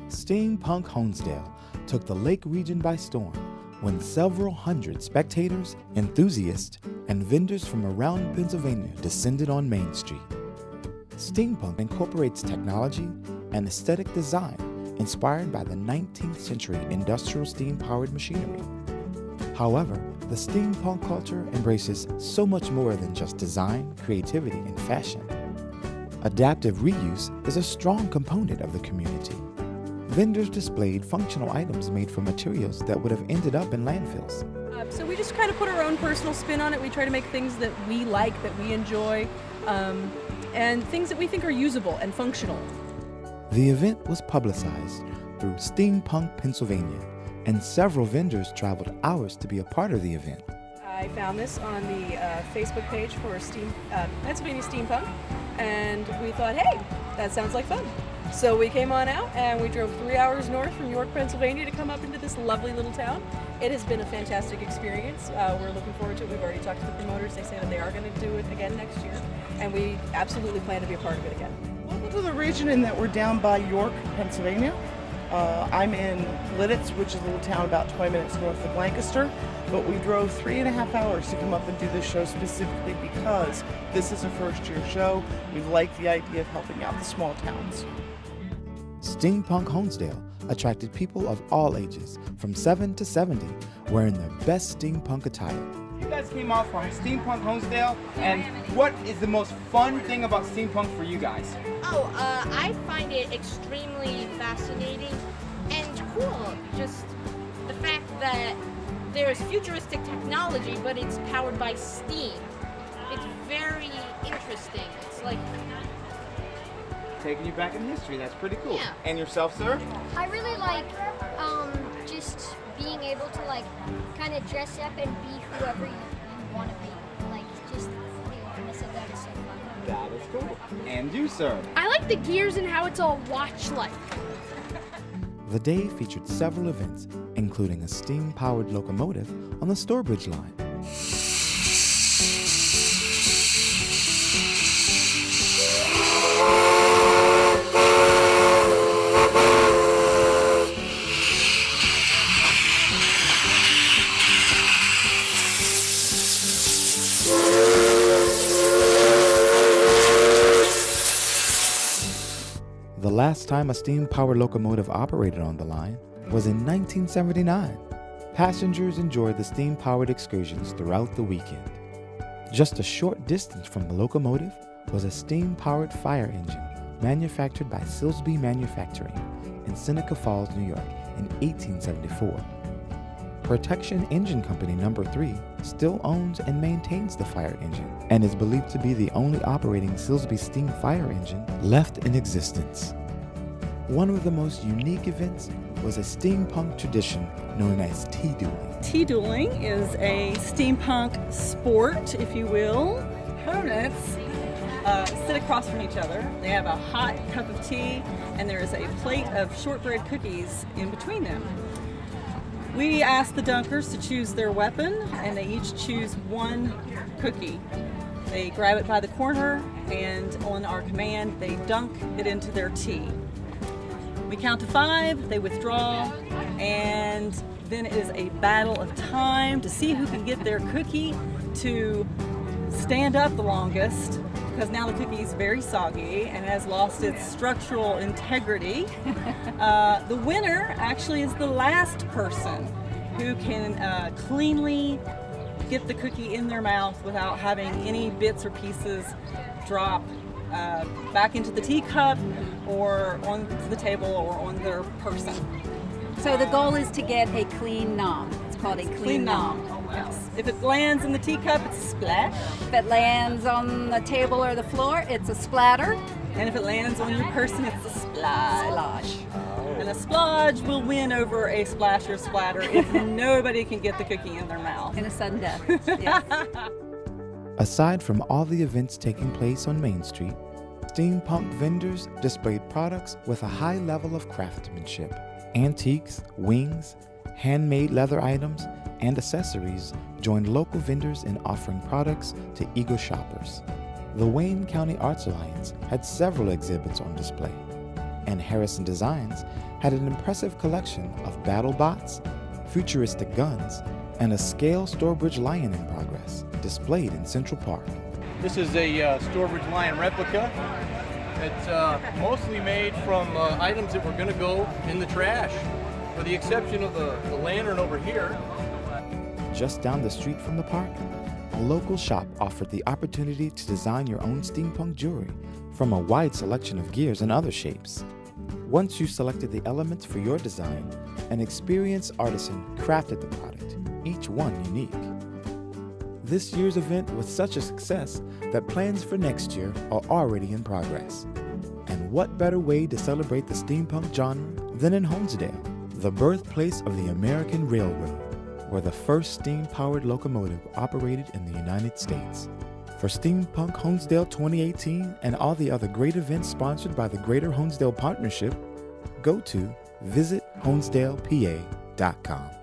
Steampunk Honesdale took the lake region by storm when several hundred spectators, enthusiasts, and vendors from around Pennsylvania descended on Main Street. Steampunk incorporates technology and aesthetic design inspired by the 19th century industrial steam-powered machinery. However, the steampunk culture embraces so much more than just design, creativity, and fashion. Adaptive reuse is a strong component of the community. Vendors displayed functional items made from materials that would have ended up in landfills. So we just kind of put our own personal spin on it. We try to make things that we like, that we enjoy, and things that we think are usable and functional. The event was publicized through Steampunk Pennsylvania, and several vendors traveled hours to be a part of the event. I found this on the Facebook page for Pennsylvania Steampunk, and we thought, hey, that sounds like fun. So we came on out and we drove 3 hours north from York, Pennsylvania to come up into this lovely little town. It has been a fantastic experience. We're looking forward to it. We've already talked to the promoters. They say that they are going to do it again next year, and we absolutely plan to be a part of it again. Welcome to the region in that we're down by York, Pennsylvania. I'm in Lidditz, which is a little town about 20 minutes north of Lancaster, but we drove 3.5 hours to come up and do this show specifically because this is a first-year show. We like the idea of helping out the small towns. Steampunk Honesdale attracted people of all ages, from 7 to 70, wearing their best steampunk attire. You guys came out from Steampunk Honesdale, and what is the most fun thing about steampunk for you guys? I find it extremely fascinating and cool. Just the fact that there's futuristic technology, but it's powered by steam. It's very interesting. It's like Taking you back in history, that's pretty cool. Yeah. And yourself, sir? I really like just being able to like kind of dress up and be whoever you want to be. Like just the awareness of that is so fun. That is cool. And you, sir? I like the gears and how it's all watch-like. The day featured several events, including a steam-powered locomotive on the Stourbridge line. The last time a steam-powered locomotive operated on the line was in 1979. Passengers enjoyed the steam-powered excursions throughout the weekend. Just a short distance from the locomotive was a steam-powered fire engine manufactured by Silsby Manufacturing in Seneca Falls, New York in 1874. Protection Engine Company No. 3 still owns and maintains the fire engine and is believed to be the only operating Silsby steam fire engine left in existence. One of the most unique events was a steampunk tradition known as tea dueling. Tea dueling is a steampunk sport, if you will. Opponents sit across from each other. They have a hot cup of tea, and there is a plate of shortbread cookies in between them. We ask the dunkers to choose their weapon, and they each choose one cookie. They grab it by the corner, and on our command, they dunk it into their tea. We count to 5, they withdraw, and then it is a battle of time to see who can get their cookie to stand up the longest, because now the cookie is very soggy and has lost its structural integrity. The winner actually is the last person who can cleanly get the cookie in their mouth without having any bits or pieces drop back into the teacup or onto the table or on their person. So the goal is to get a clean nom. It's called a clean nom. Yes. If it lands in the teacup, it's a splash. If it lands on the table or the floor, it's a splatter. And if it lands on your person, it's a splash. And a splodge will win over a splash or splatter if nobody can get the cookie in their mouth. In a sudden death, yes. Aside from all the events taking place on Main Street, steampunk vendors displayed products with a high level of craftsmanship. Antiques, wings, handmade leather items, and accessories joined local vendors in offering products to eager shoppers. The Wayne County Arts Alliance had several exhibits on display, and Harrison Designs had an impressive collection of battle bots, futuristic guns, and a scale Stourbridge Lion in progress, displayed in Central Park. This is a Stourbridge Lion replica. It's mostly made from items that were going to go in the trash, with the exception of the lantern over here. Just down the street from the park, a local shop offered the opportunity to design your own steampunk jewelry from a wide selection of gears and other shapes. Once you selected the elements for your design, an experienced artisan crafted the product, each one unique. This year's event was such a success that plans for next year are already in progress. And what better way to celebrate the steampunk genre than in Honesdale, the birthplace of the American Railroad, where the first steam-powered locomotive operated in the United States. For Steampunk Honesdale 2018 and all the other great events sponsored by the Greater Honesdale Partnership, go to visithonesdalepa.com.